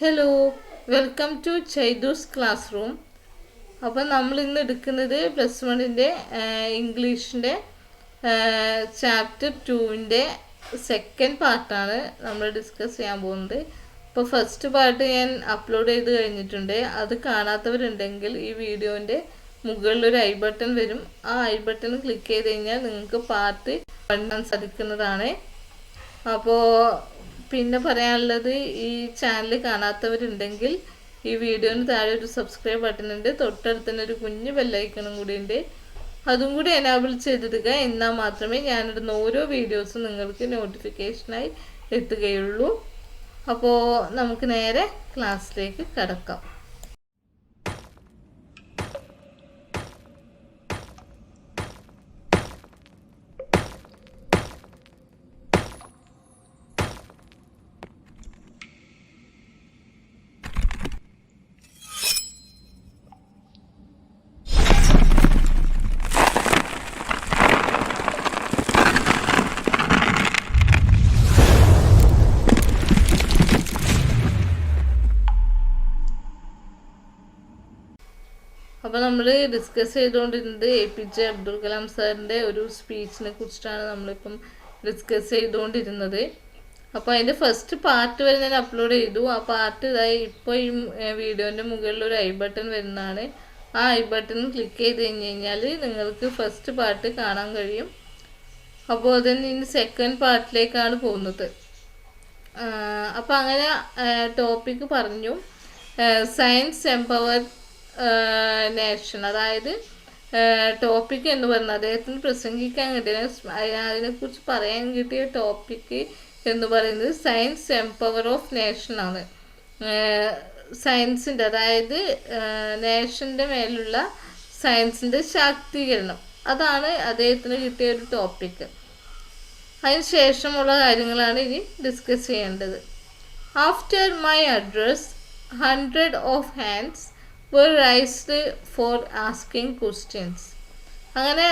Hello, welcome to ചൈദൂസ് classroom. അപ്പോൾ നമ്മൾ ഇന്ന് എടുക്കുന്നത് പ്ലസ് വണ്ണിൻ്റെ ഇംഗ്ലീഷിൻ്റെ ചാപ്റ്റർ 2ൻ്റെ സെക്കൻഡ് പാർട്ടാണ് നമ്മൾ ഡിസ്കസ് ചെയ്യാൻ പോകുന്നത്. ഇപ്പോൾ ഫസ്റ്റ് പാർട്ട് ഞാൻ അപ്ലോഡ് ചെയ്ത് കഴിഞ്ഞിട്ടുണ്ട്. അത് കാണാത്തവരുണ്ടെങ്കിൽ ഈ വീഡിയോൻ്റെ മുകളിലൊരു ഐ ബട്ടൺ വരും. ആ ഐ ബട്ടൺ ക്ലിക്ക് ചെയ്ത് കഴിഞ്ഞാൽ നിങ്ങൾക്ക് പാർട്ട് കാണാൻ സാധിക്കുന്നതാണ്. അപ്പോൾ പിന്നെ പറയാനുള്ളത്, ഈ ചാനൽ കാണാത്തവരുണ്ടെങ്കിൽ ഈ വീഡിയോന് താഴെ ഒരു സബ്സ്ക്രൈബ് ബട്ടൺ ഉണ്ട്, തൊട്ടടുത്ത് തന്നെ ഒരു കുഞ്ഞു ബെല്ലൈക്കണും കൂടി ഉണ്ട്. അതും കൂടി എനാബിൾ ചെയ്തിടുക. എന്നാൽ മാത്രമേ ഞാനിടുന്ന ഓരോ വീഡിയോസും നിങ്ങൾക്ക് നോട്ടിഫിക്കേഷനായി എത്തുകയുള്ളൂ. അപ്പോൾ നമുക്ക് നേരെ ക്ലാസ്സിലേക്ക് കടക്കാം. അപ്പോൾ നമ്മൾ ഡിസ്കസ് ചെയ്തുകൊണ്ടിരുന്നത് APJ അബ്ദുൽ കലാം സാറിൻ്റെ ഒരു സ്പീച്ചിനെ കുറിച്ചിട്ടാണ് നമ്മളിപ്പം ഡിസ്കസ് ചെയ്തുകൊണ്ടിരുന്നത്. അപ്പോൾ അതിൻ്റെ ഫസ്റ്റ് പാർട്ട് വരെ ഞാൻ അപ്ലോഡ് ചെയ്തു. ആ പാർട്ട് ഇതായി ഇപ്പോൾ ഈ വീഡിയോൻ്റെ മുകളിൽ ഒരു ഐ ബട്ടൺ വരുന്നതാണ്. ആ ഐ ബട്ടൺ ക്ലിക്ക് ചെയ്ത് കഴിഞ്ഞാൽ നിങ്ങൾക്ക് ഫസ്റ്റ് പാർട്ട് കാണാൻ കഴിയും. അപ്പോൾ അതിന് ഇനി സെക്കൻഡ് പാർട്ടിലേക്കാണ് പോകുന്നത്. അപ്പോൾ അങ്ങനെ ടോപ്പിക്ക് പറഞ്ഞു, സയൻസ് എംപവർ നേഷൻ. അതായത് ടോപ്പിക് എന്ന് പറഞ്ഞാൽ അദ്ദേഹത്തിന് പ്രസംഗിക്കാൻ കിട്ടിയ, അതിനെക്കുറിച്ച് പറയാൻ കിട്ടിയ ടോപ്പിക്ക് എന്ന് പറയുന്നത് സയൻസ് എംപവർ ഓഫ് നേഷൻ ആണ്. സയൻസിൻ്റെ, അതായത് നേഷൻ്റെ മേലുള്ള സയൻസിൻ്റെ ശാക്തീകരണം, അതാണ് അദ്ദേഹത്തിന് കിട്ടിയ ഒരു ടോപ്പിക്ക്. അതിന് ശേഷമുള്ള കാര്യങ്ങളാണ് ഇനി ഡിസ്കസ് ചെയ്യേണ്ടത്. After my address 100 of hands were raised for asking questions. അങ്ങനെ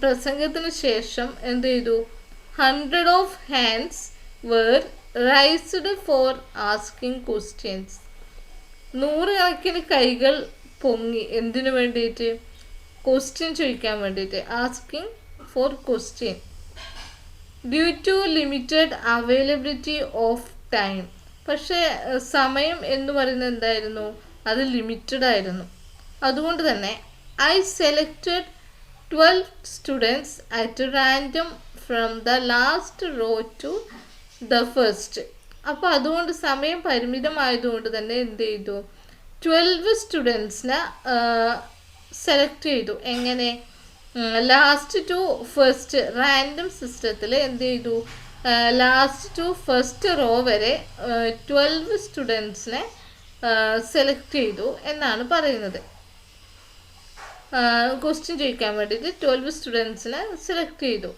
പ്രസംഗത്തിന് ശേഷം എന്ത് ചെയ്തു? 100 of hands were raised for asking questions. 100 കണക്കിന് കൈകൾ പൊങ്ങി. എന്തിനു വേണ്ടിയിട്ട്? ക്വസ്റ്റ്യൻ ചോദിക്കാൻ വേണ്ടിയിട്ട്. Asking for question. Due to limited availability of time. പക്ഷേ സമയം എന്ന് പറയുന്നത് എന്തായിരുന്നു? അത് ലിമിറ്റഡ് ആയിരുന്നു. അതുകൊണ്ട് തന്നെ I selected 12 students at random from the last row to the first. അപ്പോൾ അതുകൊണ്ട് സമയം പരിമിതമായതുകൊണ്ട് തന്നെ എന്ത് ചെയ്തു? 12 സ്റ്റുഡൻസിനെ സെലക്ട് ചെയ്തു. എങ്ങനെ? ലാസ്റ്റ് ടു ഫസ്റ്റ് റാൻഡം സിസ്റ്റത്തിൽ എന്ത് ചെയ്തു? ലാസ്റ്റ് ടു ഫസ്റ്റ് റോ വരെ 12 സ്റ്റുഡൻസിനെ സെലക്ട് ചെയ്തു എന്നാണ് പറയുന്നത്. ക്വസ്റ്റ്യൻ ചോദിക്കാൻ വേണ്ടിയിട്ട് 12 സ്റ്റുഡൻസിനെ സെലക്ട് ചെയ്തു.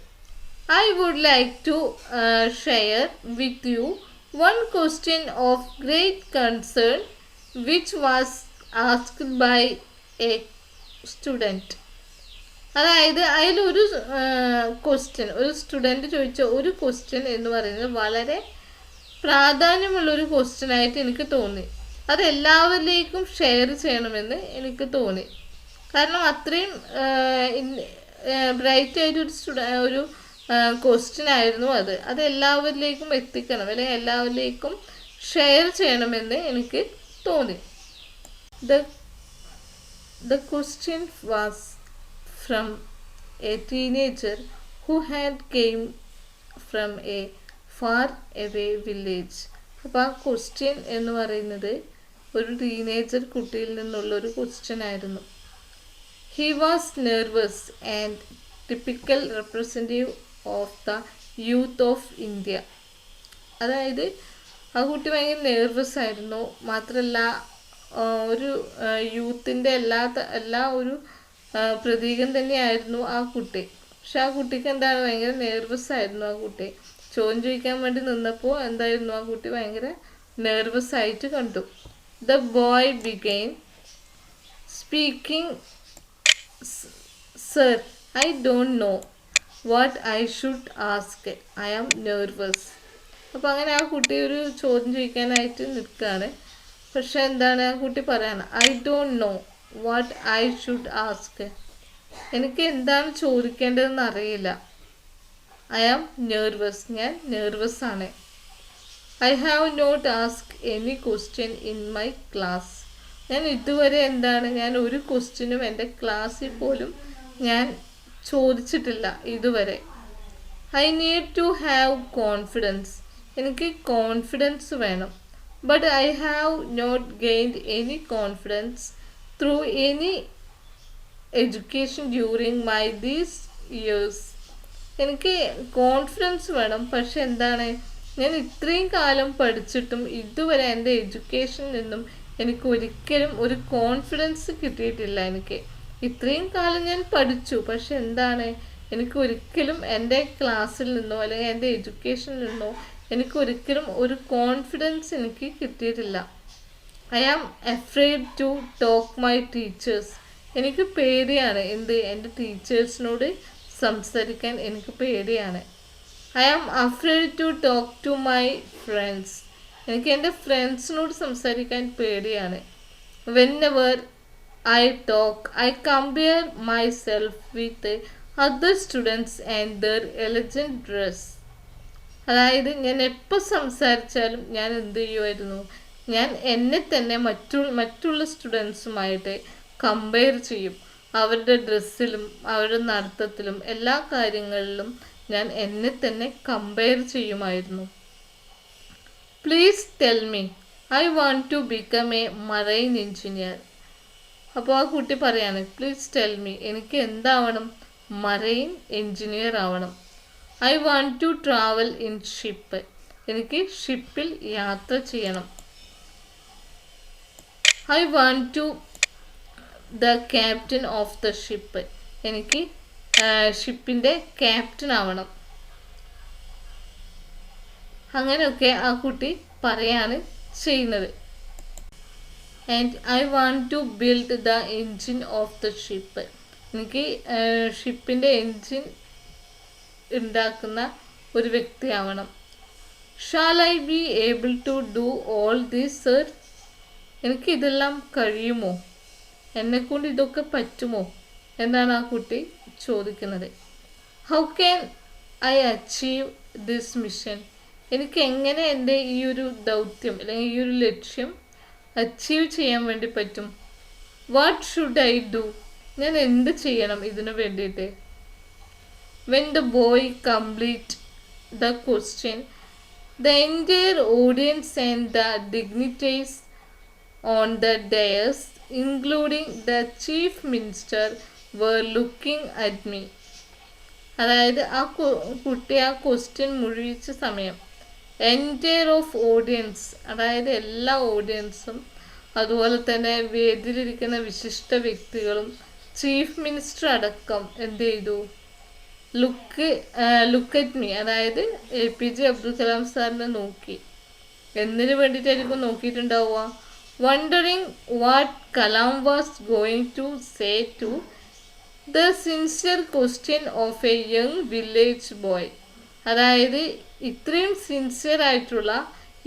I would like to share with you one question of great concern which was asked by a student. അതായത് അതിലൊരു ക്വസ്റ്റ്യൻ, ഒരു സ്റ്റുഡൻറ്റ് ചോദിച്ച ഒരു ക്വസ്റ്റ്യൻ എന്ന് പറയുന്നത് വളരെ പ്രാധാന്യമുള്ളൊരു ക്വസ്റ്റ്യനായിട്ട് എനിക്ക് തോന്നി. അതെല്ലാവരിലേക്കും ഷെയർ ചെയ്യണമെന്ന് എനിക്ക് തോന്നി. കാരണം അത്രയും ബ്രൈറ്റ് ആയിട്ടൊരു ഒരു ക്വസ്റ്റ്യൻ ആയിരുന്നു അത്. അതെല്ലാവരിലേക്കും എത്തിക്കണം, അല്ലെങ്കിൽ എല്ലാവരിലേക്കും ഷെയർ ചെയ്യണമെന്ന് എനിക്ക് തോന്നി. The question was from a teenager who had came from a far away village. അപ്പോൾ ആ ക്വസ്റ്റ്യൻ എന്ന് പറയുന്നത് ഒരു ടീനേജർ കുട്ടിയിൽ നിന്നുള്ളൊരു ക്വസ്റ്റ്യൻ ആയിരുന്നു. He was nervous and typical representative of the youth of India. അതായത് ആ കുട്ടി ഭയങ്കര നെർവസ് ആയിരുന്നു. മാത്രമല്ല ഒരു യൂത്തിൻ്റെ എല്ലാ ഒരു പ്രതീകം തന്നെയായിരുന്നു ആ കുട്ടി. പക്ഷെ ആ കുട്ടിക്ക് എന്താണ്, ഭയങ്കര നെർവസ് ആയിരുന്നു ആ കുട്ടി. ചോദ്യം ചോദിക്കാൻ വേണ്ടി നിന്നപ്പോൾ എന്തായിരുന്നു, ആ കുട്ടി ഭയങ്കര നെർവസ് ആയിട്ട് കണ്ടു. The boy began speaking, sir I don't know what I should ask, I am nervous. അപ്പോൾ അങ്ങനെ ആ കുട്ടി ഒരു ചോദ്യം ചോദിക്കാനായിട്ട് നിൽക്കുകയാണ്. പക്ഷെ എന്താണ് ആ കുട്ടി പറയാണ്, I don't know what I should ask. എനിക്ക് എന്താണ് ചോദിക്കേണ്ടതെന്ന് അറിയില്ല. ഐ ആം നെർവസ്, ഞാൻ നെർവസ് ആണ്. I have not ask any question in my class. ഞാൻ ഇതുവരെ ഞാൻ ഒരു ക്വസ്റ്റ്യനും എൻ്റെ ക്ലാസ്സിൽ പോലും ഞാൻ ചോദിച്ചിട്ടില്ല ഇതുവരെ. I need to have confidence. എനിക്ക് കോൺഫിഡൻസ് വേണം. But I have not gained any confidence through any education during my these years. എനിക്ക് കോൺഫിഡൻസ് വേണം, പക്ഷെ ഞാൻ ഇത്രയും കാലം പഠിച്ചിട്ടും ഇതുവരെ എൻ്റെ എഡ്യൂക്കേഷനിൽ നിന്നും എനിക്ക് ഒരിക്കലും ഒരു കോൺഫിഡൻസ് കിട്ടിയിട്ടില്ല. എനിക്ക് ഇത്രയും കാലം ഞാൻ പഠിച്ചു, പക്ഷെ എനിക്ക് ഒരിക്കലും എൻ്റെ ക്ലാസ്സിൽ നിന്നോ അല്ലെങ്കിൽ എൻ്റെ എഡ്യൂക്കേഷനിൽ നിന്നോ എനിക്ക് ഒരിക്കലും ഒരു കോൺഫിഡൻസ് എനിക്ക് കിട്ടിയിട്ടില്ല. I am afraid to talk my teachers. എനിക്ക് പേടിയാണ് എൻ്റെ ടീച്ചേഴ്സിനോട് സംസാരിക്കാൻ എനിക്ക് പേടിയാണ്. I am afraid to talk to my friends. എനിക്ക് എൻ്റെ ഫ്രണ്ട്സിനോട് സംസാരിക്കാൻ പേടിയാണ്. Whenever I talk I compare myself with other students and their elegant dress. അതായത് ഞാൻ എപ്പോൾ സംസാരിച്ചാലും ഞാൻ എന്ത് ചെയ്യുമായിരുന്നു, ഞാൻ എന്നെ തന്നെ മറ്റുള്ള സ്റ്റുഡൻസുമായിട്ട് കമ്പയർ ചെയ്യും. അവരുടെ ഡ്രസ്സിലും അവരുടെ നടത്തത്തിലും എല്ലാ കാര്യങ്ങളിലും ഞാൻ എന്നെ തന്നെ കമ്പയർ ചെയ്യുമായിരുന്നു. Please tell me I want to become a marine engineer. അപ്പോൾ ആ കുട്ടി പറയാണ്, പ്ലീസ് ടെൽ മീ, എനിക്ക് എന്താവണം, മറൈൻ എഞ്ചിനീയർ ആവണം. I want to travel in ship. എനിക്ക് ഷിപ്പിൽ യാത്ര ചെയ്യണം. I want to the captain of the ship. എനിക്ക് ഷിപ്പിൻ്റെ ക്യാപ്റ്റൻ ആവണം. അങ്ങനെയൊക്കെ ആ കുട്ടി പറയാണ് ചെയ്യുന്നത്. And I want to build the engine of the ship. എനിക്ക് ഷിപ്പിൻ്റെ എൻജിൻ ഉണ്ടാക്കുന്ന ഒരു വ്യക്തിയാവണം. Shall I be able to do all these sir. എനിക്ക് ഇതെല്ലാം കഴിയുമോ, എന്നെക്കൊണ്ട് ഇതൊക്കെ പറ്റുമോ എന്നാണ് ആ കുട്ടി ചോദിക്കുന്നത്. How can I achieve this mission. എനിക്ക് എങ്ങനെ എൻ്റെ ഈ ഒരു ദൗത്യം അല്ലെങ്കിൽ ഈ ഒരു ലക്ഷ്യം അച്ചീവ് ചെയ്യാൻ വേണ്ടി പറ്റും. What should I do. ഞാൻ എന്ത് ചെയ്യണം ഇതിനു വേണ്ടിയിട്ട്. When the boy complete the question the entire audience and the dignitaries on the dais including the chief minister were looking at me. അതായത് ആ കുട്ടി ആ ക്വസ്റ്റ്യൻ മുഴുവിച്ച സമയം എൻറ്റയർ ഓഫ് ഓഡിയൻസ്, അതായത് എല്ലാ ഓഡിയൻസും, അതുപോലെ തന്നെ വേദിയിലിരിക്കുന്ന വിശിഷ്ട വ്യക്തികളും ചീഫ് മിനിസ്റ്റർ അടക്കം എന്ത് ചെയ്തു, ലുക്ക് അറ്റ് മീ, അതായത് APJ അബ്ദുൽ കലാം സാറിനെ നോക്കി. എന്തിനു വേണ്ടിയിട്ടായിരിക്കും നോക്കിയിട്ടുണ്ടാവുക, wondering what Kalam was going to say to the sincere question of a young village boy. അതായത് ഇത്രയും സിൻസിയർ ആയിട്ടുള്ള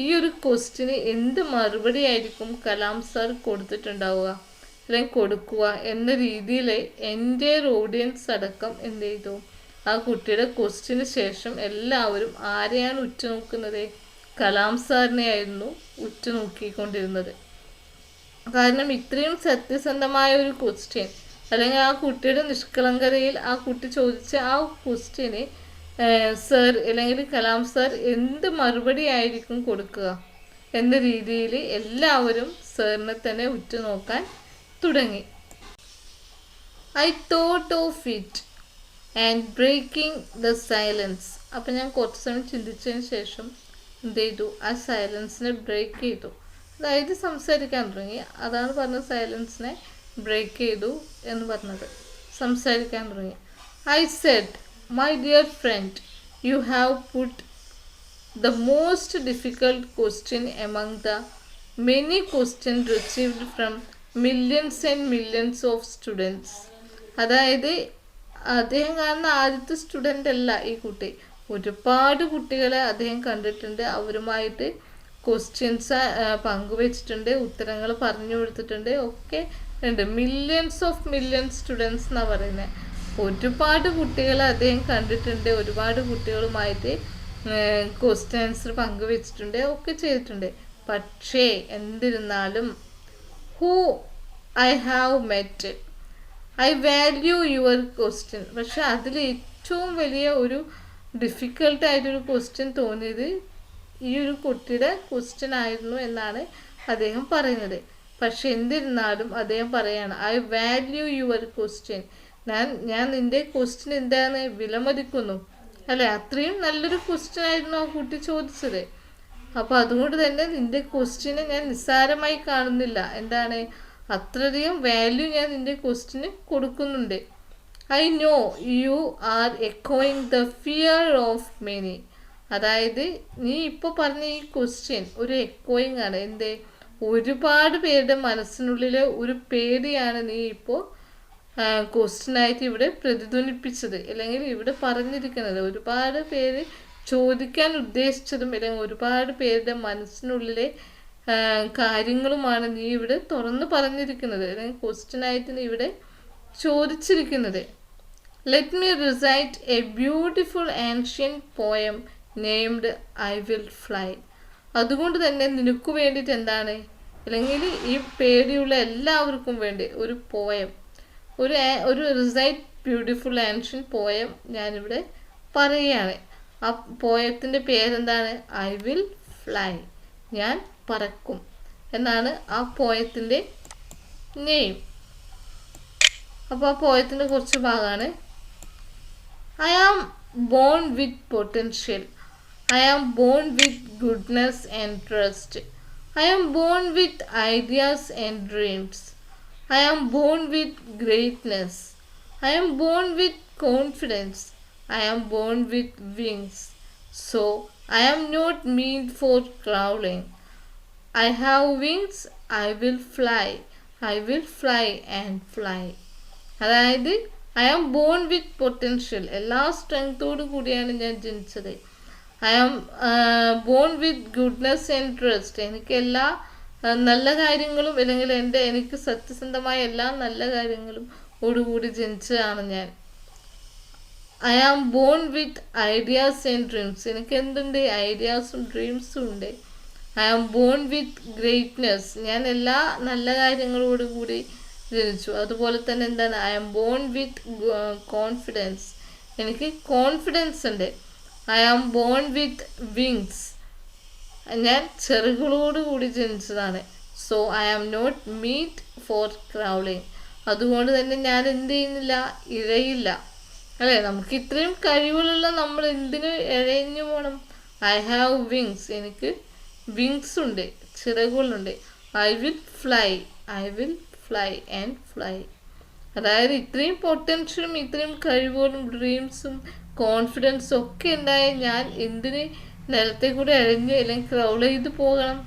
ഈ ഒരു ക്വസ്റ്റ്യന് എന്ത് മറുപടി ആയിരിക്കും കലാം സാർ കൊടുത്തിട്ടുണ്ടാവുക അല്ലെങ്കിൽ കൊടുക്കുക എന്ന രീതിയിൽ എൻ്റെ ഓഡിയൻസ് അടക്കം എന്ത് ചെയ്തു, ആ കുട്ടിയുടെ ക്വസ്റ്റ്യന് ശേഷം എല്ലാവരും ആരെയാണ് ഉറ്റുനോക്കുന്നത്, കലാം സാറിനെ ആയിരുന്നു ഉറ്റുനോക്കിക്കൊണ്ടിരുന്നത്. കാരണം ഇത്രയും സത്യസന്ധമായ ഒരു ക്വസ്റ്റ്യൻ അല്ലെങ്കിൽ ആ കുട്ടിയുടെ നിഷ്കളങ്കതയിൽ ആ കുട്ടി ചോദിച്ച ആ ക്വസ്റ്റ്യന് സർ അല്ലെങ്കിൽ കലാം സാർ എന്ത് മറുപടി ആയിരിക്കും കൊടുക്കുക എന്ന രീതിയിൽ എല്ലാവരും സാറിനെ തന്നെ ഉറ്റുനോക്കാൻ തുടങ്ങി. I thought of it and breaking the silence. അപ്പം ഞാൻ കുറച്ച് സമയം ചിന്തിച്ചതിന് ശേഷം എന്ത് ചെയ്തു, ആ സൈലൻസിനെ ബ്രേക്ക് ചെയ്തു. അതായത് സംസാരിക്കാൻ തുടങ്ങി. അതാണ് പറഞ്ഞത്, സൈലൻസിനെ ബ്രേക്ക് ചെയ്തു എന്ന് പറഞ്ഞത്, സംസാരിക്കാൻ തുടങ്ങി. I said, my dear friend, you have put the most difficult question among the many question received from millions and millions of students. അതായത് അദ്ദേഹം കാണുന്ന ആദ്യത്തെ സ്റ്റുഡൻ്റ് അല്ല ഈ കുട്ടി, ഒരുപാട് കുട്ടികളെ അദ്ദേഹം കണ്ടിട്ടുണ്ട്. അവരുമായിട്ട് ക്വസ്റ്റ്യൻസ് പങ്കുവച്ചിട്ടുണ്ട്, ഉത്തരങ്ങൾ പറഞ്ഞു കൊടുത്തിട്ടുണ്ട്, ഒക്കെ ഉണ്ട്. മില്യൺ സ്റ്റുഡൻസ് എന്നാണ് പറയുന്നത്. ഒരുപാട് കുട്ടികൾ അദ്ദേഹം കണ്ടിട്ടുണ്ട്, ഒരുപാട് കുട്ടികളുമായിട്ട് ക്വസ്റ്റ്യൻ ആൻസർ പങ്കുവച്ചിട്ടുണ്ട്, ഒക്കെ ചെയ്തിട്ടുണ്ട്. പക്ഷേ എന്നിരുന്നാലും who I have met, I value your question. പക്ഷെ അതിൽ ഏറ്റവും വലിയ ഒരു ഡിഫിക്കൽട്ടായിട്ടൊരു ക്വസ്റ്റ്യൻ തോന്നിയത് ഈ ഒരു കുട്ടിയുടെ ക്വസ്റ്റ്യൻ ആയിരുന്നു എന്നാണ് അദ്ദേഹം പറയുന്നത്. പക്ഷെ എന്നിരുന്നാലും അദ്ദേഹം പറയാണ് ഐ വാല്യൂ യുവർ ക്വസ്റ്റ്യൻ, ഞാൻ നിൻ്റെ ക്വസ്റ്റ്യൻ എന്താണ് വിലമതിക്കുന്നു, അല്ലേ? അത്രയും നല്ലൊരു ക്വസ്റ്റ്യൻ ആയിരുന്നു ആ കുട്ടി ചോദിച്ചത്. അപ്പോൾ അതുകൊണ്ട് തന്നെ നിൻ്റെ ക്വസ്റ്റ്യനെ ഞാൻ നിസ്സാരമായി കാണുന്നില്ല, എന്താണ് അത്രയധികം വാല്യൂ ഞാൻ നിൻ്റെ ക്വസ്റ്റ്യന് കൊടുക്കുന്നുണ്ട്. ഐ നോ യു ആർ എക്കോയിങ് ദ ഫിയർ ഓഫ് മെനി. അതായത് നീ ഇപ്പോൾ പറഞ്ഞ ഈ ക്വസ്റ്റ്യൻ ഒരു എക്കോയിങ് ആണ്. എന്ത്? ഒരുപാട് പേരുടെ മനസ്സിനുള്ളിലെ ഒരു പേടിയാണ് നീ ഇപ്പോൾ ക്വസ്റ്റ്യനായിട്ട് ഇവിടെ പ്രതിധ്വനിപ്പിച്ചത്, അല്ലെങ്കിൽ ഇവിടെ പറഞ്ഞിരിക്കുന്നത്. ഒരുപാട് പേര് ചോദിക്കാൻ ഉദ്ദേശിച്ചതും അല്ലെങ്കിൽ ഒരുപാട് പേരുടെ മനസ്സിനുള്ളിലെ കാര്യങ്ങളുമാണ് നീ ഇവിടെ തുറന്ന് പറഞ്ഞിരിക്കുന്നത്, അല്ലെങ്കിൽ ക്വസ്റ്റ്യനായിട്ട് നീ ഇവിടെ ചോദിച്ചിരിക്കുന്നത്. Let me recite A beautiful ancient poem named I will fly. അതുകൊണ്ട് തന്നെ നിനക്ക് വേണ്ടിയിട്ട് എന്താണ്, അല്ലെങ്കിൽ ഈ പേടിയുള്ള എല്ലാവർക്കും വേണ്ടി ഒരു പോയം, ഒരു റിസൈറ്റ് ബ്യൂട്ടിഫുൾ ആൻഷ്യൻ പോയം ഞാനിവിടെ പറയുകയാണ്. ആ പോയത്തിൻ്റെ പേരെന്താണ്? ഐ വിൽ ഫ്ലൈ, ഞാൻ പറക്കും എന്നാണ് ആ പോയത്തിൻ്റെ നെയിം. അപ്പോൾ ആ പോയത്തിൻ്റെ കുറച്ച് ഭാഗമാണ്. I am born with potential, I am born with goodness and trust. I am born with ideas and dreams. I am born with greatness. I am born with confidence. I am born with wings. So I am not meant for crawling. I have wings. I will fly. I will fly and fly. അതായത് I am born with potential, എല്ലാ സ്ട്രെങ്തോടു കൂടിയാണ് ഞാൻ ജനിച്ചത്. I am born with goodness and trust, എനിക്ക് എല്ലാ നല്ല കാര്യങ്ങളും അല്ലെങ്കിൽ എനിക്ക് സത്യസന്ധമായ എല്ലാ നല്ല കാര്യങ്ങളും ഓടുകൂടി ജനിച്ചതാണ് ഞാൻ. I am born with ideas and dreams, എനിക്ക് എന്തുണ്ട്? ഐഡിയാസും ഡ്രീംസും ഉണ്ട്. I am born with greatness, ഞാൻ എല്ലാ നല്ല കാര്യങ്ങളോടും കൂടി ജനിച്ചു. അതുപോലെ തന്നെ എന്താണ്? I am born with confidence, എനിക്ക് കോൺഫിഡൻസ് ഉണ്ട്. I am born with wings, ഞാൻ ചിറകുകളോട് കൂടി ജനിച്ചതാണ്. So I am not meant for crawling, അതുകൊണ്ട് തന്നെ ഞാൻ എന്ത് ചെയ്യുന്നില്ല? ഇഴയില്ല, അല്ലേ? നമുക്ക് ഇത്രയും കഴിവുകളുള്ള നമ്മൾ എന്തിനു ഇഴഞ്ഞു പോകണം? ഐ ഹാവ് വിങ്സ്, എനിക്ക് വിങ്സ് ഉണ്ട്, ചിറകുകളുണ്ട്. I will fly, I will fly and fly. അതായത് ഇത്രയും പൊട്ടൻഷ്യലും ഇത്രയും കഴിവുകളും ഡ്രീംസും കോൺഫിഡൻസും ഒക്കെ ഉണ്ടായ ഞാൻ എന്തിന് നിലത്തെ കൂടെ അഴിഞ്ഞ് അല്ലെങ്കിൽ ക്രൗൾ ചെയ്ത് പോകണം?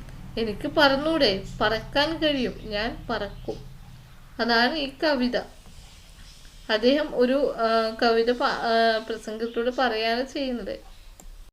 എനിക്ക് പറന്നൂടെ? പറക്കാൻ കഴിയും, ഞാൻ പറക്കും. അതാണ് ഈ കവിത. അദ്ദേഹം ഒരു കവിത പ്രസംഗത്തോട് പറയാണ് ചെയ്യുന്നത്.